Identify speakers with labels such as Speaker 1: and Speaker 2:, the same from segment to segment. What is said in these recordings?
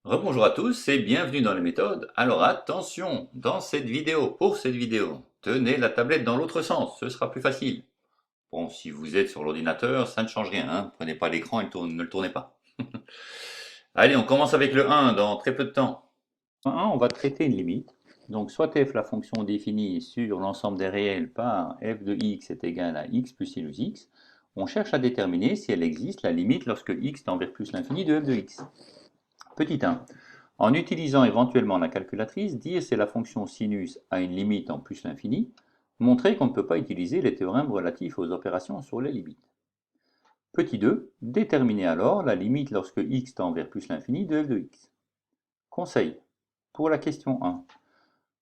Speaker 1: Rebonjour à tous et bienvenue dans les méthodes. Alors attention, pour cette vidéo, tenez la tablette dans l'autre sens, ce sera plus facile. Bon, si vous êtes sur l'ordinateur, ça ne change rien, hein. Prenez pas l'écran et ne le tournez pas. Allez, on commence avec le 1 dans très peu de temps. En 1, on va traiter une limite. Donc soit f, la fonction définie sur l'ensemble des réels par f de x est égal à x plus sinus x. On cherche à déterminer si elle existe la limite lorsque x tend vers plus l'infini de f de x. Petit 1. En utilisant éventuellement la calculatrice, dire si la fonction sinus a une limite en plus l'infini, montrer qu'on ne peut pas utiliser les théorèmes relatifs aux opérations sur les limites. Petit 2. Déterminer alors la limite lorsque x tend vers plus l'infini de f de x. Conseil. Pour la question 1.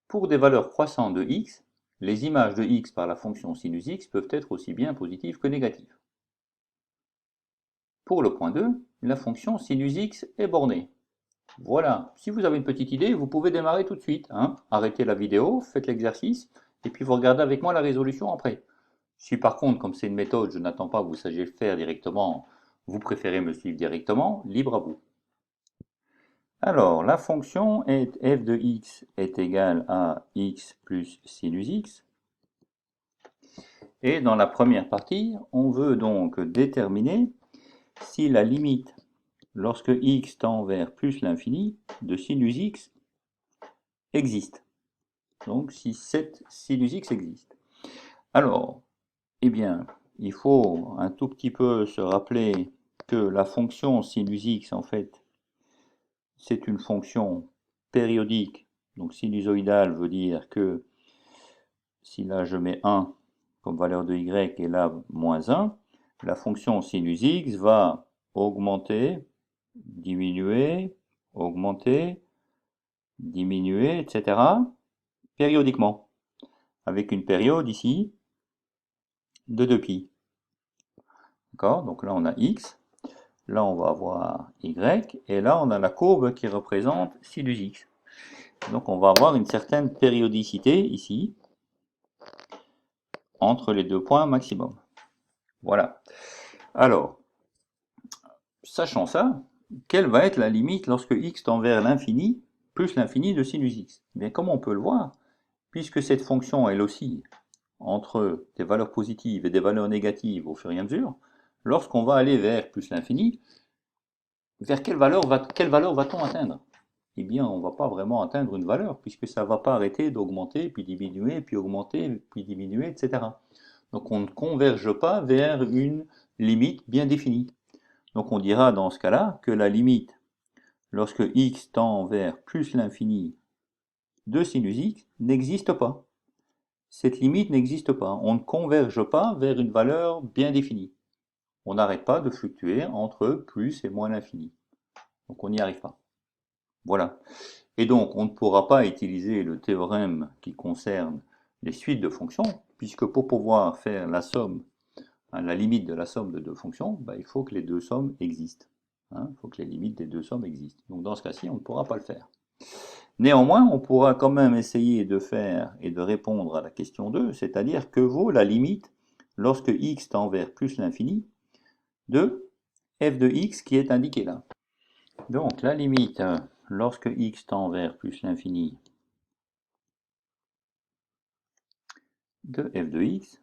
Speaker 1: Pour des valeurs croissantes de x, les images de x par la fonction sinus x peuvent être aussi bien positives que négatives. Pour le point 2, la fonction sinus x est bornée. Voilà, si vous avez une petite idée, vous pouvez démarrer tout de suite, hein. Arrêtez la vidéo, faites l'exercice, et puis vous regardez avec moi la résolution après. Si par contre, comme c'est une méthode, je n'attends pas que vous sachiez le faire directement, vous préférez me suivre directement, libre à vous. Alors, la fonction est f de x est égale à x plus sinus x. Et dans la première partie, on veut donc déterminer si la limite lorsque x tend vers plus l'infini de sinus x existe. Donc si cette sinus x existe. Alors, eh bien, il faut un tout petit peu se rappeler que la fonction sinus x, en fait, c'est une fonction périodique. Donc sinusoïdale veut dire que si là je mets 1 comme valeur de y et là moins 1, la fonction sinus x va augmenter, diminuer, augmenter, diminuer, etc. périodiquement, avec une période ici de 2π. D'accord? Donc là on a x, là on va avoir y, et là on a la courbe qui représente sinus x. Donc on va avoir une certaine périodicité ici, entre les deux points maximum. Voilà. Alors, sachant ça, quelle va être la limite lorsque x tend vers l'infini, plus l'infini de sinus x? Eh bien, comme on peut le voir, puisque cette fonction elle oscille entre des valeurs positives et des valeurs négatives au fur et à mesure, lorsqu'on va aller vers plus l'infini, vers quelle valeur va-t-on atteindre? Eh bien, on ne va pas vraiment atteindre une valeur, puisque ça ne va pas arrêter d'augmenter, puis diminuer, puis augmenter, puis diminuer, etc. Donc on ne converge pas vers une limite bien définie. Donc on dira dans ce cas-là que la limite, lorsque x tend vers plus l'infini de sinus x, n'existe pas. Cette limite n'existe pas. On ne converge pas vers une valeur bien définie. On n'arrête pas de fluctuer entre plus et moins l'infini. Donc on n'y arrive pas. Voilà. Et donc, on ne pourra pas utiliser le théorème qui concerne les suites de fonctions, puisque pour pouvoir faire la somme, hein, la limite de la somme de deux fonctions, bah, il faut que les deux sommes existent. Hein, il faut que les limites des deux sommes existent. Donc dans ce cas-ci, on ne pourra pas le faire. Néanmoins, on pourra quand même essayer de faire et de répondre à la question 2, c'est-à-dire que vaut la limite lorsque x tend vers plus l'infini de f de x qui est indiquée là. Donc la limite lorsque x tend vers plus l'infini de f de x,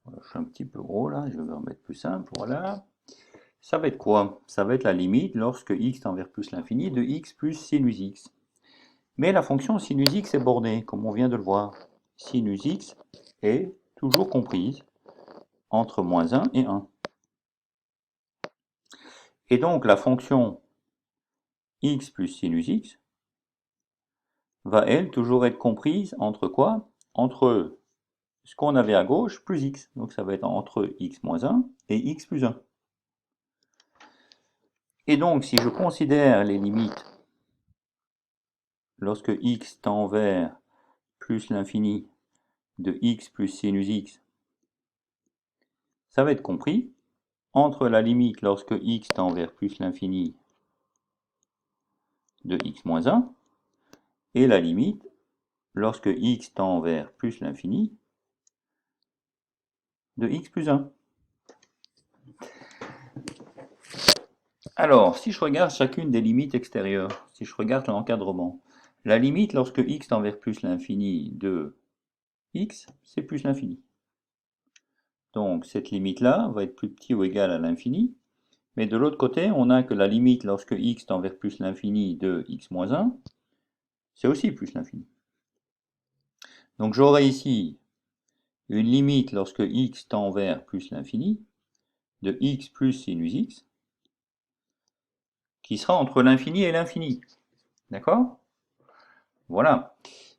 Speaker 1: je suis un petit peu gros là, je vais remettre plus simple, voilà. Ça va être quoi? Ça va être la limite lorsque x tend vers plus l'infini de x plus sinus x. Mais la fonction sinus x est bornée, comme on vient de le voir. Sinus x est toujours comprise entre moins 1 et 1. Et donc la fonction x plus sinus x va, elle, toujours être comprise entre quoi? Entre ce qu'on avait à gauche plus x. Donc ça va être entre x moins 1 et x plus 1. Et donc si je considère les limites lorsque x tend vers plus l'infini de x plus sinus x, ça va être compris entre la limite lorsque x tend vers plus l'infini de x moins 1 et la limite lorsque x tend vers plus l'infini de x plus 1. Alors, si je regarde chacune des limites extérieures, si je regarde l'encadrement, la limite lorsque x tend vers plus l'infini de x, c'est plus l'infini. Donc cette limite-là va être plus petit ou égal à l'infini. Mais de l'autre côté, on a que la limite lorsque x tend vers plus l'infini de x moins 1, c'est aussi plus l'infini. Donc j'aurai ici une limite lorsque x tend vers plus l'infini de x plus sinus x, qui sera entre l'infini et l'infini. D'accord? Voilà.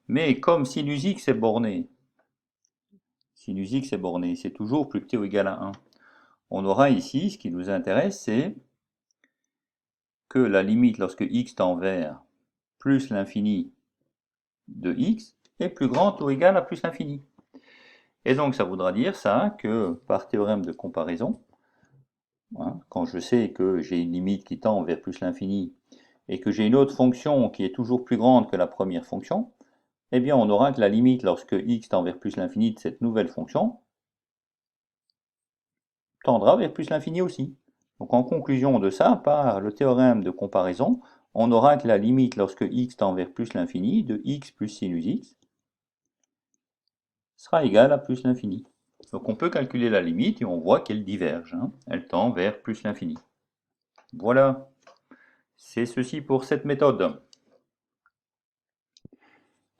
Speaker 1: Mais comme sinus x est borné, c'est toujours plus petit ou égal à 1. On aura ici, ce qui nous intéresse, c'est que la limite lorsque x tend vers plus l'infini de x est plus grande ou égale à plus l'infini. Et donc ça voudra dire ça que par théorème de comparaison, hein, quand je sais que j'ai une limite qui tend vers plus l'infini et que j'ai une autre fonction qui est toujours plus grande que la première fonction, eh bien on aura que la limite lorsque x tend vers plus l'infini de cette nouvelle fonction tendra vers plus l'infini aussi. Donc en conclusion de ça, par le théorème de comparaison, on aura que la limite lorsque x tend vers plus l'infini de x plus sinus x sera égale à plus l'infini. Donc on peut calculer la limite et on voit qu'elle diverge, hein. Elle tend vers plus l'infini. Voilà, c'est ceci pour cette méthode.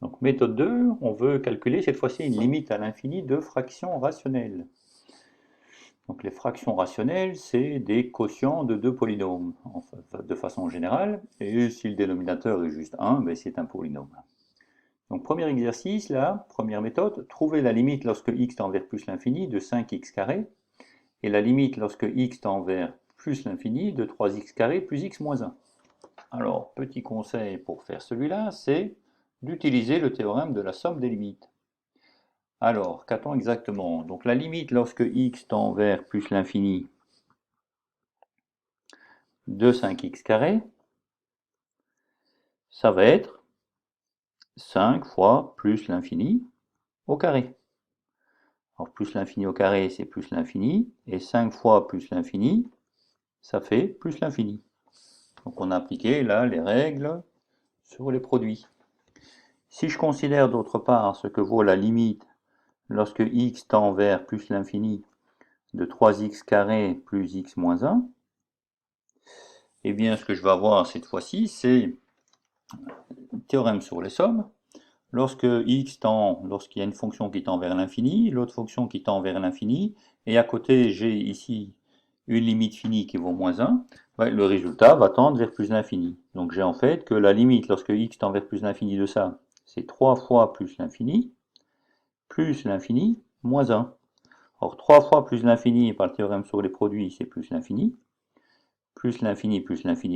Speaker 1: Donc méthode 2, on veut calculer cette fois-ci une limite à l'infini de fractions rationnelles. Donc les fractions rationnelles, c'est des quotients de deux polynômes, de façon générale, et si le dénominateur est juste 1, ben c'est un polynôme. Donc premier exercice, là, première méthode, trouver la limite lorsque x tend vers plus l'infini de 5x carré, et la limite lorsque x tend vers plus l'infini de 3x carré plus x moins 1. Alors, petit conseil pour faire celui-là, c'est d'utiliser le théorème de la somme des limites. Alors, qu'a-t-on exactement? Donc la limite lorsque x tend vers plus l'infini de 5x carré, ça va être 5 fois plus l'infini au carré. Alors plus l'infini au carré, c'est plus l'infini, et 5 fois plus l'infini, ça fait plus l'infini. Donc on a appliqué là les règles sur les produits. Si je considère d'autre part ce que vaut la limite lorsque x tend vers plus l'infini de 3x carré plus x moins 1, eh bien ce que je vais avoir cette fois-ci, c'est le théorème sur les sommes. Lorsqu'il y a une fonction qui tend vers l'infini, l'autre fonction qui tend vers l'infini, et à côté j'ai ici une limite finie qui vaut moins 1, le résultat va tendre vers plus l'infini. Donc j'ai en fait que la limite lorsque x tend vers plus l'infini de ça, c'est 3 fois plus l'infini moins 1. Or 3 fois plus l'infini par le théorème sur les produits, c'est plus l'infini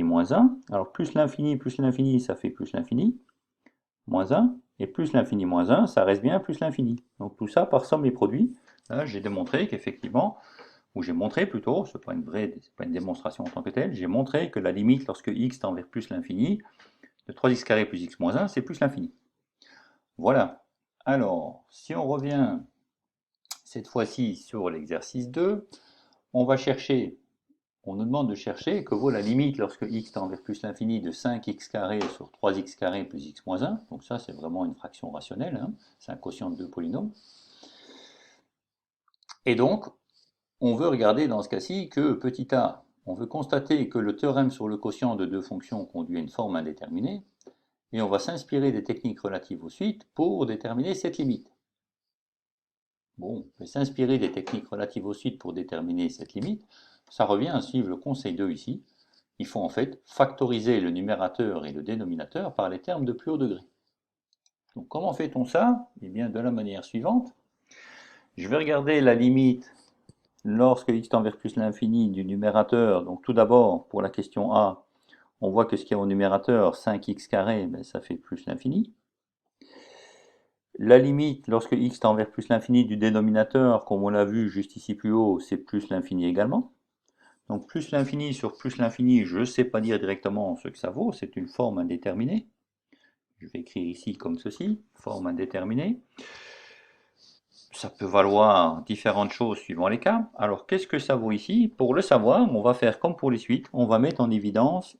Speaker 1: moins 1. Alors plus l'infini, ça fait plus l'infini, moins 1, et plus l'infini moins 1, ça reste bien plus l'infini. Donc tout ça par somme et produit. Là, j'ai démontré qu'effectivement, ou j'ai montré plutôt, c'est pas une démonstration en tant que telle, j'ai montré que la limite lorsque x tend vers plus l'infini, de 3x carré plus x moins 1, c'est plus l'infini. Voilà. Alors, si on revient cette fois-ci sur l'exercice 2, on nous demande de chercher que vaut la limite lorsque x tend vers plus l'infini de 5x carré sur 3x carré plus x moins 1. Donc ça, c'est vraiment une fraction rationnelle, hein. C'est un quotient de deux polynômes. Et donc, on veut regarder dans ce cas-ci que petit a, on veut constater que le théorème sur le quotient de deux fonctions conduit à une forme indéterminée, et on va s'inspirer des techniques relatives aux suites pour déterminer cette limite. Bon, s'inspirer des techniques relatives aux suites pour déterminer cette limite, ça revient à suivre le conseil 2 ici. Il faut en fait factoriser le numérateur et le dénominateur par les termes de plus haut degré. Donc comment fait-on ça? Eh bien de la manière suivante. Je vais regarder la limite lorsque x tend vers plus l'infini du numérateur. Donc tout d'abord, pour la question A, on voit que ce qu'il y a au numérateur, 5x carré, ben, ça fait plus l'infini. La limite, lorsque x tend vers plus l'infini du dénominateur, comme on l'a vu juste ici plus haut, c'est plus l'infini également. Donc plus l'infini sur plus l'infini, je ne sais pas dire directement ce que ça vaut, c'est une forme indéterminée. Je vais écrire ici comme ceci, forme indéterminée. ça peut valoir différentes choses suivant les cas. Alors, qu'est-ce que ça vaut ici? Pour le savoir, on va faire comme pour les suites, on va mettre en évidence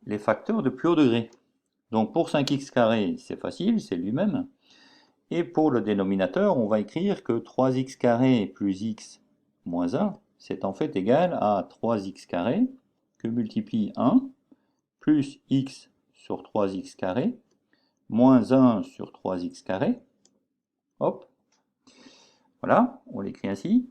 Speaker 1: les facteurs de plus haut degré. Donc, pour 5x carré, c'est facile, c'est lui-même. Et pour le dénominateur, on va écrire que 3x carré plus x moins 1, c'est en fait égal à 3x carré que multiplie 1 plus x sur 3x carré moins 1 sur 3x carré. Hop, voilà, on l'écrit ainsi.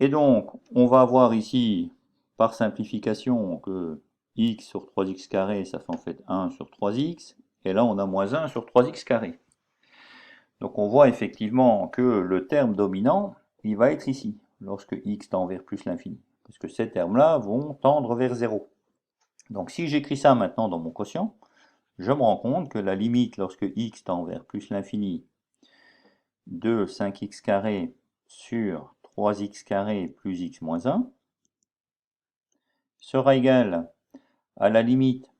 Speaker 1: Et donc, on va avoir ici, par simplification, que x sur 3x carré, ça fait en fait 1 sur 3x. Et là, on a moins 1 sur 3x carré. Donc, on voit effectivement que le terme dominant, il va être ici, lorsque x tend vers plus l'infini. Parce que ces termes-là vont tendre vers 0. Donc, si j'écris ça maintenant dans mon quotient, je me rends compte que la limite lorsque x tend vers plus l'infini de 5x carré sur 3x carré plus x moins 1 sera égale à la limite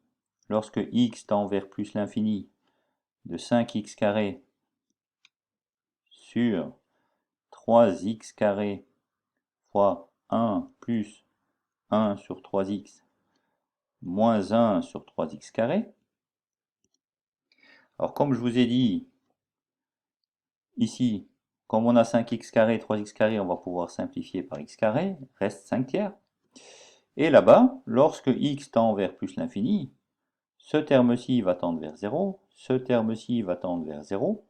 Speaker 1: lorsque x tend vers plus l'infini de 5x carré sur 3x carré fois 1 plus 1 sur 3x moins 1 sur 3x carré. Alors comme je vous ai dit, ici, comme on a 5x carré, 3x carré, on va pouvoir simplifier par x carré, reste 5 tiers. Et là-bas, lorsque x tend vers plus l'infini, ce terme-ci va tendre vers 0, ce terme-ci va tendre vers 0,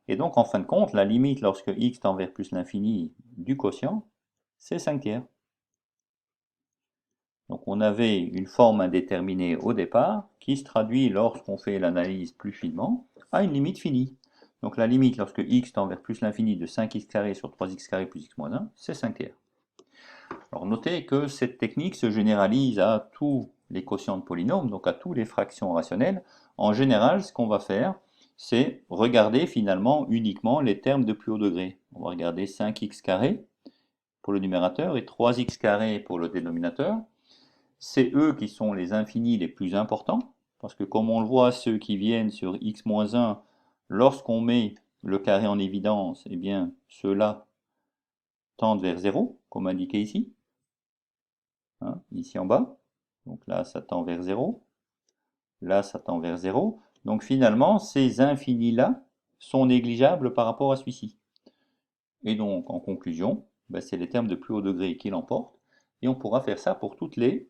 Speaker 1: et donc en fin de compte, la limite lorsque x tend vers plus l'infini du quotient, c'est 5 tiers. Donc on avait une forme indéterminée au départ, qui se traduit lorsqu'on fait l'analyse plus finement, à une limite finie. Donc la limite lorsque x tend vers plus l'infini de 5x carré sur 3x carré plus x moins 1, c'est 5 tiers. Alors notez que cette technique se généralise à tous les quotients de polynômes, donc à toutes les fractions rationnelles. En général, ce qu'on va faire, c'est regarder finalement uniquement les termes de plus haut degré. On va regarder 5x carré pour le numérateur et 3x carré pour le dénominateur. C'est eux qui sont les infinis les plus importants, parce que comme on le voit, ceux qui viennent sur x-1, lorsqu'on met le carré en évidence, eh bien ceux-là tendent vers 0, comme indiqué ici. Hein, ici en bas. Donc là, ça tend vers 0. Là, ça tend vers 0. Donc finalement, ces infinis-là sont négligeables par rapport à celui-ci. Et donc, en conclusion, ben, c'est les termes de plus haut degré qui l'emportent. Et on pourra faire ça pour toutes les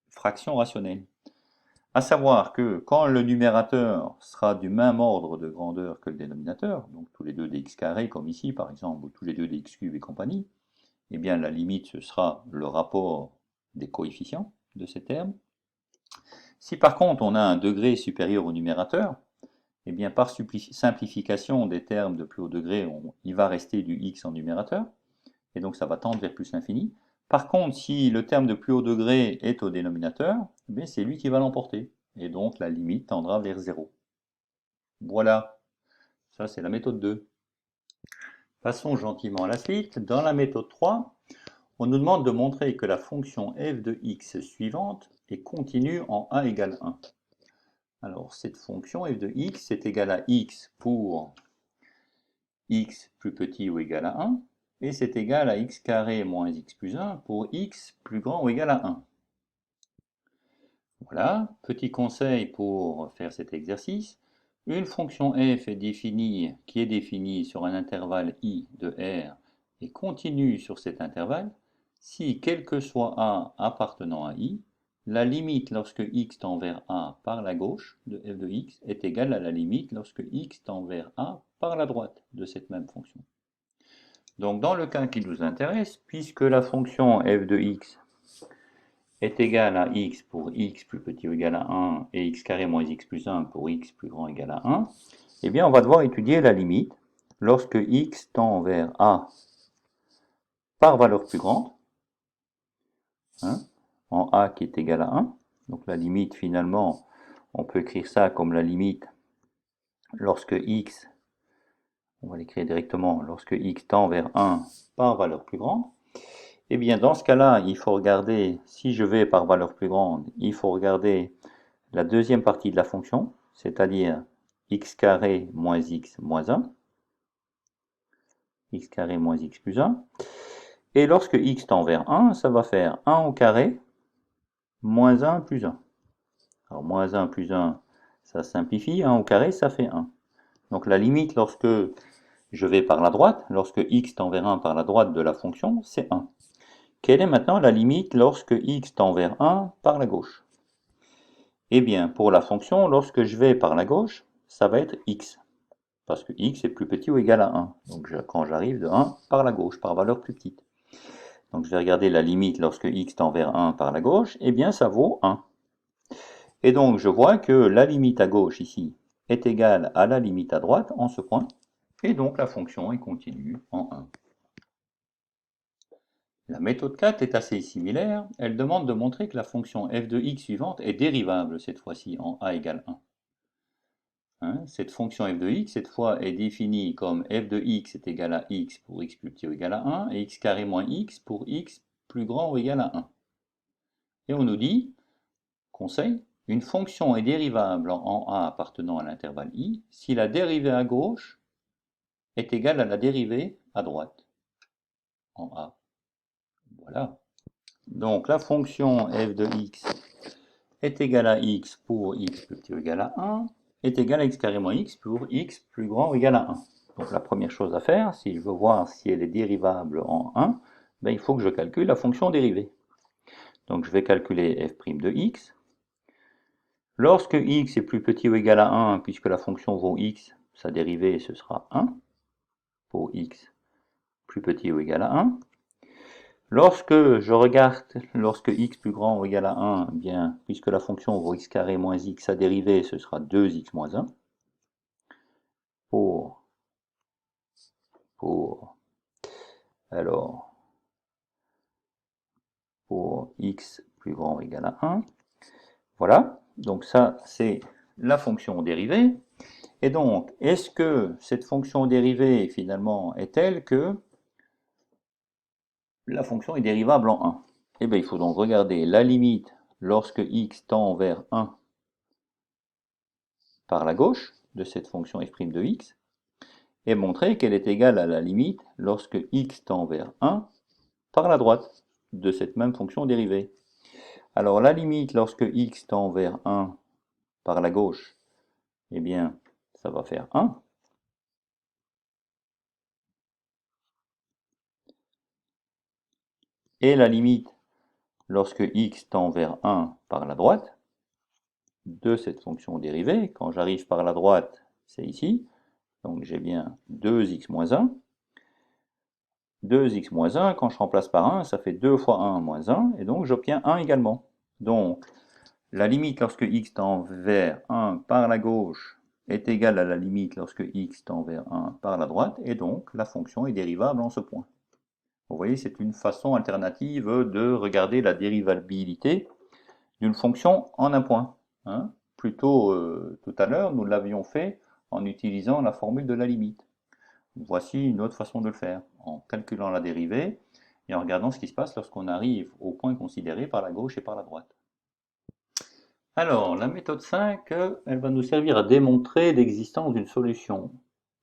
Speaker 1: fractions rationnelles. À savoir que quand le numérateur sera du même ordre de grandeur que le dénominateur, donc tous les deux des x carrés, comme ici par exemple, ou tous les deux des x cubes et compagnie, eh bien la limite ce sera le rapport des coefficients de ces termes. Si par contre on a un degré supérieur au numérateur, eh bien par simplification des termes de plus haut degré, il va rester du x en numérateur, et donc ça va tendre vers plus l'infini. Par contre, si le terme de plus haut degré est au dénominateur, eh c'est lui qui va l'emporter, et donc la limite tendra vers 0. Voilà, ça c'est la méthode 2. Passons gentiment à la suite. Dans la méthode 3, on nous demande de montrer que la fonction f de x suivante est continue en a égale 1. Alors cette fonction f de x est égale à x pour x plus petit ou égal à 1, et c'est égal à x carré moins x plus 1 pour x plus grand ou égal à 1. Voilà, petit conseil pour faire cet exercice. Une fonction f est définie, qui est définie sur un intervalle i de R et continue sur cet intervalle si, quel que soit a appartenant à i, la limite lorsque x tend vers a par la gauche de f de x est égale à la limite lorsque x tend vers a par la droite de cette même fonction. Donc dans le cas qui nous intéresse, puisque la fonction f de x est égal à x pour x plus petit ou égal à 1 et x carré moins x plus 1 pour x plus grand ou égal à 1, eh bien on va devoir étudier la limite lorsque x tend vers a par valeur plus grande, hein, en a qui est égal à 1. Donc la limite finalement, on peut écrire ça comme la limite lorsque x, on va l'écrire directement, lorsque x tend vers 1 par valeur plus grande. Eh bien dans ce cas-là, il faut regarder, si je vais par valeur plus grande, il faut regarder la deuxième partie de la fonction, c'est-à-dire x carré moins x moins 1. x carré moins x plus 1. Et lorsque x tend vers 1, ça va faire 1 au carré moins 1 plus 1. Alors moins 1 plus 1, ça simplifie, 1 au carré, ça fait 1. Donc la limite lorsque je vais par la droite, lorsque x tend vers 1 par la droite de la fonction, c'est 1. Quelle est maintenant la limite lorsque x tend vers 1 par la gauche? Eh bien, pour la fonction, lorsque je vais par la gauche, ça va être x. Parce que x est plus petit ou égal à 1. Donc quand j'arrive de 1 par la gauche, par valeur plus petite. Donc je vais regarder la limite lorsque x tend vers 1 par la gauche, eh bien ça vaut 1. Et donc je vois que la limite à gauche ici est égale à la limite à droite en ce point, et donc la fonction est continue en 1. La méthode 4 est assez similaire, elle demande de montrer que la fonction f de x suivante est dérivable cette fois-ci en a égale 1. Cette fonction f de x, cette fois, est définie comme f de x est égal à x pour x plus petit ou égal à 1, et x carré moins x pour x plus grand ou égal à 1. Et on nous dit, conseil, une fonction est dérivable en a appartenant à l'intervalle i si la dérivée à gauche est égale à la dérivée à droite en a. Voilà. Donc la fonction f de x est égale à x pour x plus petit ou égal à 1, est égal à x carré moins x pour x plus grand ou égal à 1. Donc la première chose à faire, si je veux voir si elle est dérivable en 1, ben, il faut que je calcule la fonction dérivée. Donc je vais calculer f' de x. Lorsque x est plus petit ou égal à 1, puisque la fonction vaut x, sa dérivée ce sera 1 pour x plus petit ou égal à 1. Lorsque je regarde, lorsque x plus grand ou égal à 1, bien, puisque la fonction vaut x carré moins x, sa dérivée ce sera 2x moins 1 pour alors pour x plus grand ou égal à 1. Voilà, donc ça c'est la fonction dérivée. Et donc, est-ce que cette fonction dérivée finalement est telle que la fonction est dérivable en 1? Eh bien, il faut donc regarder la limite lorsque x tend vers 1 par la gauche de cette fonction f' de x, et montrer qu'elle est égale à la limite lorsque x tend vers 1 par la droite de cette même fonction dérivée. Alors la limite lorsque x tend vers 1 par la gauche, eh bien ça va faire 1. Et la limite lorsque x tend vers 1 par la droite de cette fonction dérivée, quand j'arrive par la droite, c'est ici, donc j'ai bien 2x moins 1. 2x moins 1, quand je remplace par 1, ça fait 2 fois 1 moins 1, et donc j'obtiens 1 également. Donc, la limite lorsque x tend vers 1 par la gauche est égale à la limite lorsque x tend vers 1 par la droite, et donc la fonction est dérivable en ce point. Vous voyez, c'est une façon alternative de regarder la dérivabilité d'une fonction en un point. Plutôt, tout à l'heure, nous l'avions fait en utilisant la formule de la limite. Voici une autre façon de le faire, en calculant la dérivée et en regardant ce qui se passe lorsqu'on arrive au point considéré par la gauche et par la droite. Alors, la méthode 5, elle va nous servir à démontrer l'existence d'une solution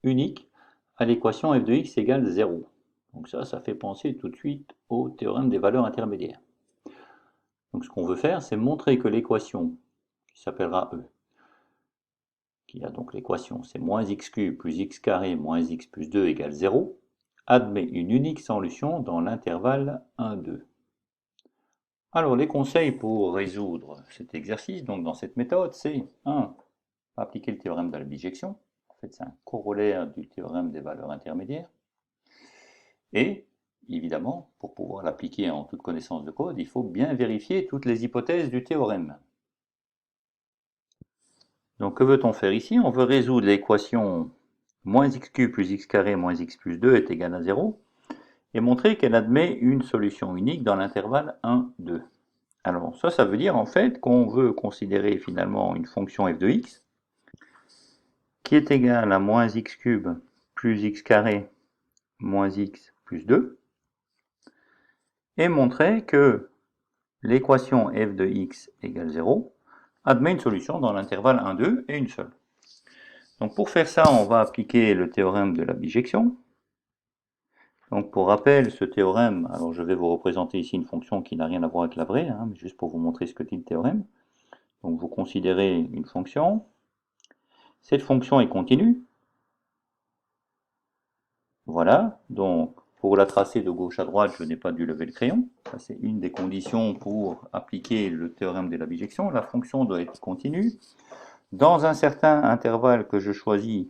Speaker 1: unique à l'équation f de x égale 0. Donc ça fait penser tout de suite au théorème des valeurs intermédiaires. Donc ce qu'on veut faire, c'est montrer que l'équation, qui s'appellera E, qui a donc l'équation, c'est moins x cube plus x carré moins x plus 2 égale 0, admet une unique solution dans l'intervalle 1, 2. Alors les conseils pour résoudre cet exercice, donc dans cette méthode, c'est 1. Appliquer le théorème de la bijection. En fait, c'est un corollaire du théorème des valeurs intermédiaires. Et, évidemment, pour pouvoir l'appliquer en toute connaissance de code, il faut bien vérifier toutes les hypothèses du théorème. Donc que veut-on faire ici? On veut résoudre l'équation moins x cube plus x carré moins x plus 2 est égal à 0 et montrer qu'elle admet une solution unique dans l'intervalle 1, 2. Alors ça veut dire en fait qu'on veut considérer finalement une fonction f de x qui est égale à moins x cube plus x carré moins x plus 2 et montrer que l'équation f de x égale 0 admet une solution dans l'intervalle 1, 2 et une seule. Donc pour faire ça, on va appliquer le théorème de la bijection. Donc pour rappel, ce théorème, alors je vais vous représenter ici une fonction qui n'a rien à voir avec la vraie, hein, mais juste pour vous montrer ce que dit le théorème. Donc vous considérez une fonction, cette fonction est continue, voilà, donc pour la tracer de gauche à droite, je n'ai pas dû lever le crayon, ça c'est une des conditions pour appliquer le théorème de la bijection, la fonction doit être continue, dans un certain intervalle que je choisis,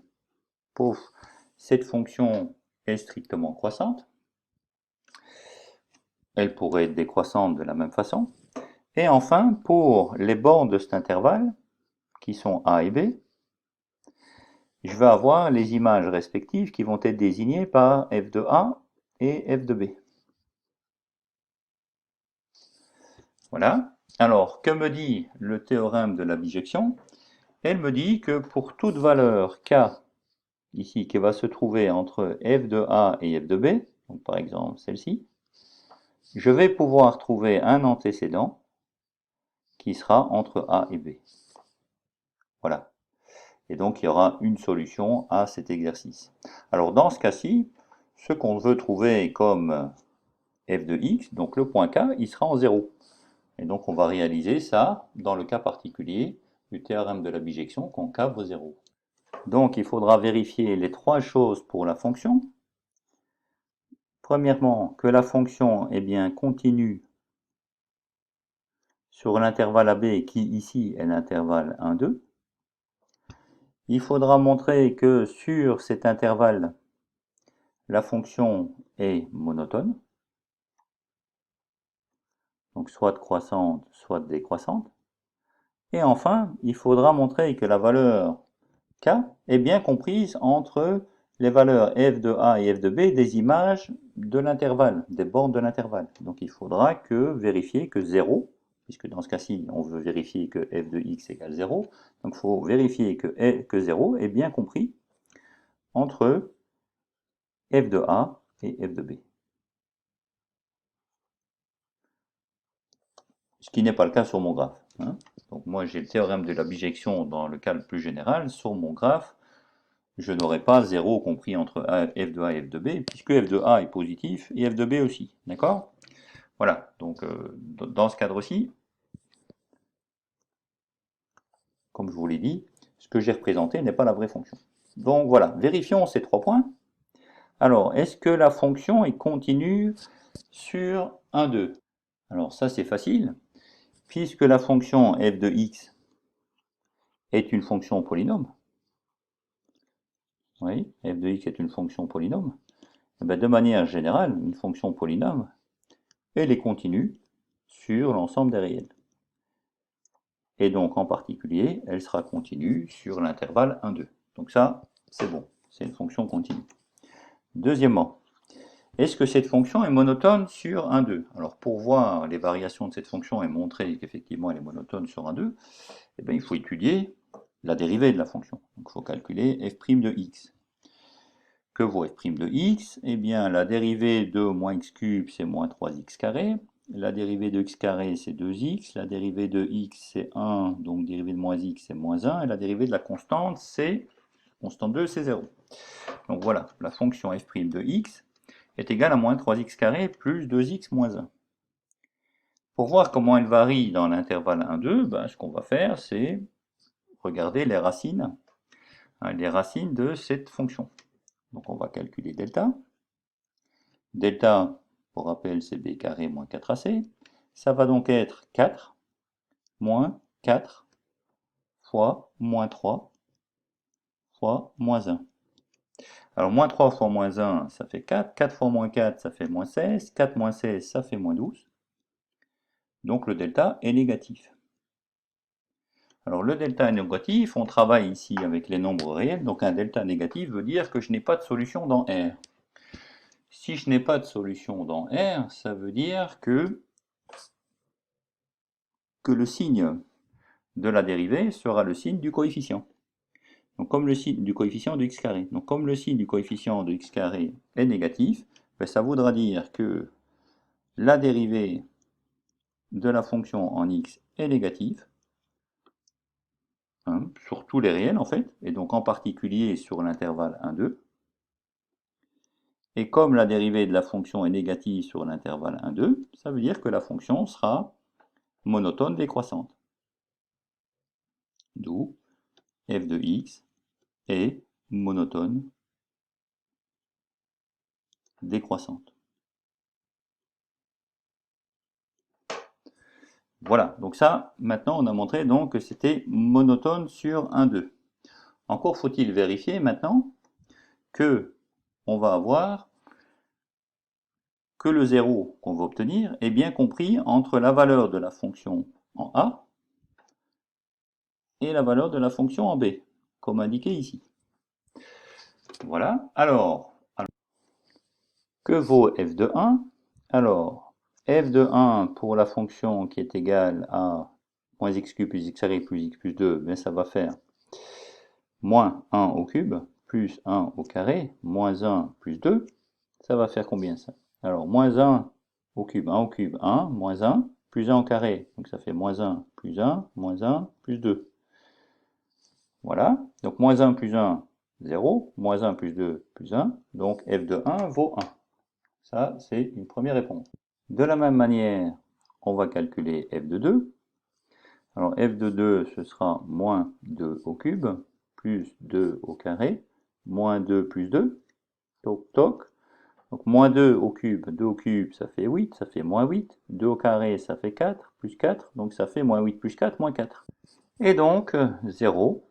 Speaker 1: pouf, cette fonction est strictement croissante, elle pourrait être décroissante de la même façon. Et enfin, pour les bornes de cet intervalle, qui sont A et B, je vais avoir les images respectives qui vont être désignées par f de A et f de B. Voilà. Alors, que me dit le théorème de la bijection? Elle me dit que pour toute valeur k, ici, qui va se trouver entre f de A et f de B, donc par exemple celle-ci, je vais pouvoir trouver un antécédent qui sera entre A et B. Voilà. Et donc il y aura une solution à cet exercice. Alors dans ce cas-ci, ce qu'on veut trouver comme f de x, donc le point K, il sera en 0. Et donc on va réaliser ça dans le cas particulier du théorème de la bijection quand K vaut 0. Donc il faudra vérifier les trois choses pour la fonction. Premièrement, que la fonction est bien continue sur l'intervalle AB qui ici est l'intervalle 1, 2. Il faudra montrer que sur cet intervalle, la fonction est monotone, donc soit croissante, soit décroissante. Et enfin, il faudra montrer que la valeur k est bien comprise entre les valeurs f de a et f de b des images de l'intervalle, des bornes de l'intervalle. Donc il faudra vérifier que 0, puisque dans ce cas-ci, on veut vérifier que f de x égale 0, donc il faut vérifier que 0 est bien compris entre f de a et f de b. Ce qui n'est pas le cas sur mon graphe. Hein. Donc moi j'ai le théorème de la bijection dans le cas le plus général. Sur mon graphe, je n'aurai pas 0 compris entre f de a et f de b, puisque f de a est positif et f de b aussi. D'accord? Voilà, donc dans ce cadre-ci, comme je vous l'ai dit, ce que j'ai représenté n'est pas la vraie fonction. Donc voilà, vérifions ces trois points. Alors, est-ce que la fonction est continue sur 1, 2? Alors ça c'est facile, puisque la fonction f de x est une fonction polynôme. Oui, f de x est une fonction polynôme. Et bien, de manière générale, une fonction polynôme, elle est continue sur l'ensemble des réels. Et donc, en particulier, elle sera continue sur l'intervalle 1, 2. Donc ça, c'est bon, c'est une fonction continue. Deuxièmement, est-ce que cette fonction est monotone sur 1, 2? Alors, pour voir les variations de cette fonction et montrer qu'effectivement elle est monotone sur 1, 2, eh bien, il faut étudier la dérivée de la fonction. Donc, il faut calculer f' de x. Que vaut f' de x? Eh bien, la dérivée de moins x cube, c'est moins 3x carré. La dérivée de x carré, c'est 2x. La dérivée de x, c'est 1. Donc, dérivée de moins x, c'est moins 1. Et la dérivée de la constante, c'est constante 2, c'est 0. Donc, voilà, la fonction f' de x est égale à moins 3x carré plus 2x moins 1. Pour voir comment elle varie dans l'intervalle 1, 2, ben, ce qu'on va faire, c'est regarder les racines de cette fonction. Donc on va calculer delta. Delta, pour rappel, c'est b carré moins 4ac. Ça va donc être 4 moins 4 fois moins 3 fois moins 1. Alors moins 3 fois moins 1, ça fait 4. 4 fois moins 4, ça fait moins 16. 4 moins 16, ça fait moins 12. Donc le delta est négatif. Alors le delta est négatif, on travaille ici avec les nombres réels, donc un delta négatif veut dire que je n'ai pas de solution dans R. Si je n'ai pas de solution dans R, ça veut dire que le signe de la dérivée sera le signe du coefficient. Donc comme le signe du coefficient de x carré. Donc comme le signe du coefficient de x carré est négatif, ben ça voudra dire que la dérivée de la fonction en x est négative, hein, sur tous les réels en fait, et donc en particulier sur l'intervalle 1, 2. Et comme la dérivée de la fonction est négative sur l'intervalle 1, 2, ça veut dire que la fonction sera monotone décroissante. D'où f de x est monotone décroissante. Voilà, donc ça, maintenant on a montré donc que c'était monotone sur 1, 2. Encore faut-il vérifier maintenant que on va avoir que le 0 qu'on va obtenir est bien compris entre la valeur de la fonction en a et la valeur de la fonction en b, comme indiqué ici. Voilà, alors que vaut f de 1? Alors, f de 1 pour la fonction qui est égale à moins x cube plus x carré plus x plus 2, ben ça va faire moins 1 au cube plus 1 au carré, moins 1 plus 2, ça va faire combien ça? Alors, moins 1 au cube, 1 au cube, 1, moins 1, plus 1 au carré, donc ça fait moins 1 plus 1, moins 1 plus 2. Voilà, donc moins 1 plus 1, 0, moins 1 plus 2 plus 1, donc f de 1 vaut 1. Ça, c'est une première réponse. De la même manière, on va calculer f de 2. Alors f de 2, ce sera moins 2 au cube, plus 2 au carré, moins 2 plus 2, toc toc. Donc moins 2 au cube, ça fait 8, ça fait moins 8, 2 au carré, ça fait 4, plus 4, donc ça fait moins 8 plus 4, moins 4. Et donc 0,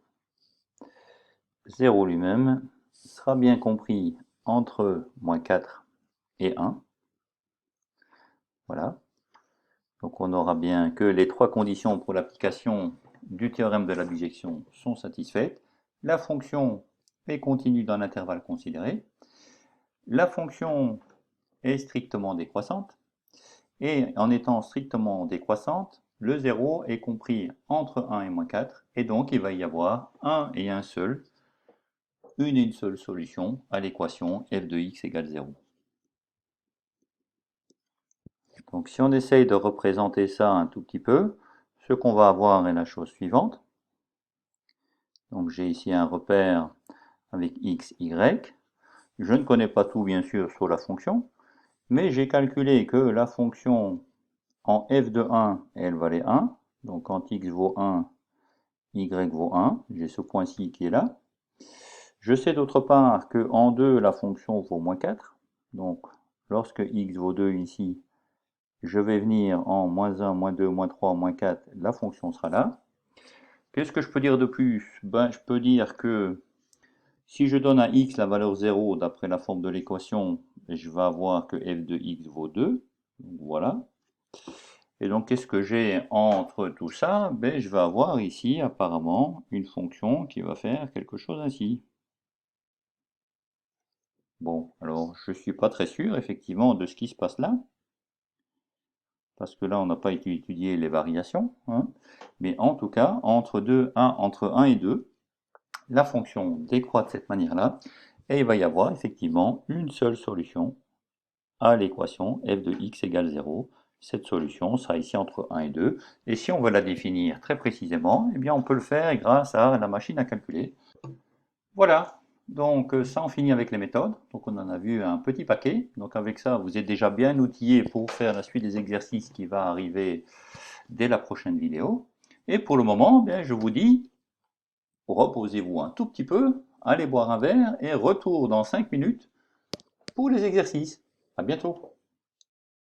Speaker 1: 0 lui-même, sera bien compris entre moins 4 et 1. Voilà. Donc on aura bien que les trois conditions pour l'application du théorème de la bijection sont satisfaites. La fonction est continue dans l'intervalle considéré. La fonction est strictement décroissante. Et en étant strictement décroissante, le 0 est compris entre 1 et moins 4. Et donc il va y avoir une et une seule solution à l'équation f de x égale 0. Donc si on essaye de représenter ça un tout petit peu, ce qu'on va avoir est la chose suivante. Donc j'ai ici un repère avec x, y. Je ne connais pas tout bien sûr sur la fonction, mais j'ai calculé que la fonction en f de 1, elle valait 1. Donc quand x vaut 1, y vaut 1. J'ai ce point-ci qui est là. Je sais d'autre part que en 2, la fonction vaut moins 4. Donc lorsque x vaut 2 ici, je vais venir en moins 1, moins 2, moins 3, moins 4, la fonction sera là. Qu'est-ce que je peux dire de plus? Ben, je peux dire que si je donne à x la valeur 0 d'après la forme de l'équation, je vais avoir que f de x vaut 2. Donc, voilà. Et donc, qu'est-ce que j'ai entre tout ça? Ben, je vais avoir ici apparemment une fonction qui va faire quelque chose ainsi. Bon, alors je ne suis pas très sûr effectivement de ce qui se passe là, parce que là on n'a pas étudié les variations, hein. Mais en tout cas, entre 1 et 2, la fonction décroît de cette manière-là, et il va y avoir effectivement une seule solution à l'équation f de x égale 0. Cette solution sera ici entre 1 et 2, et si on veut la définir très précisément, eh bien on peut le faire grâce à la machine à calculer. Voilà, donc ça on finit avec les méthodes, donc on en a vu un petit paquet, donc avec ça vous êtes déjà bien outillé pour faire la suite des exercices qui va arriver dès la prochaine vidéo, et pour le moment, bien, je vous dis, reposez-vous un tout petit peu, allez boire un verre, et retour dans 5 minutes pour les exercices. À bientôt.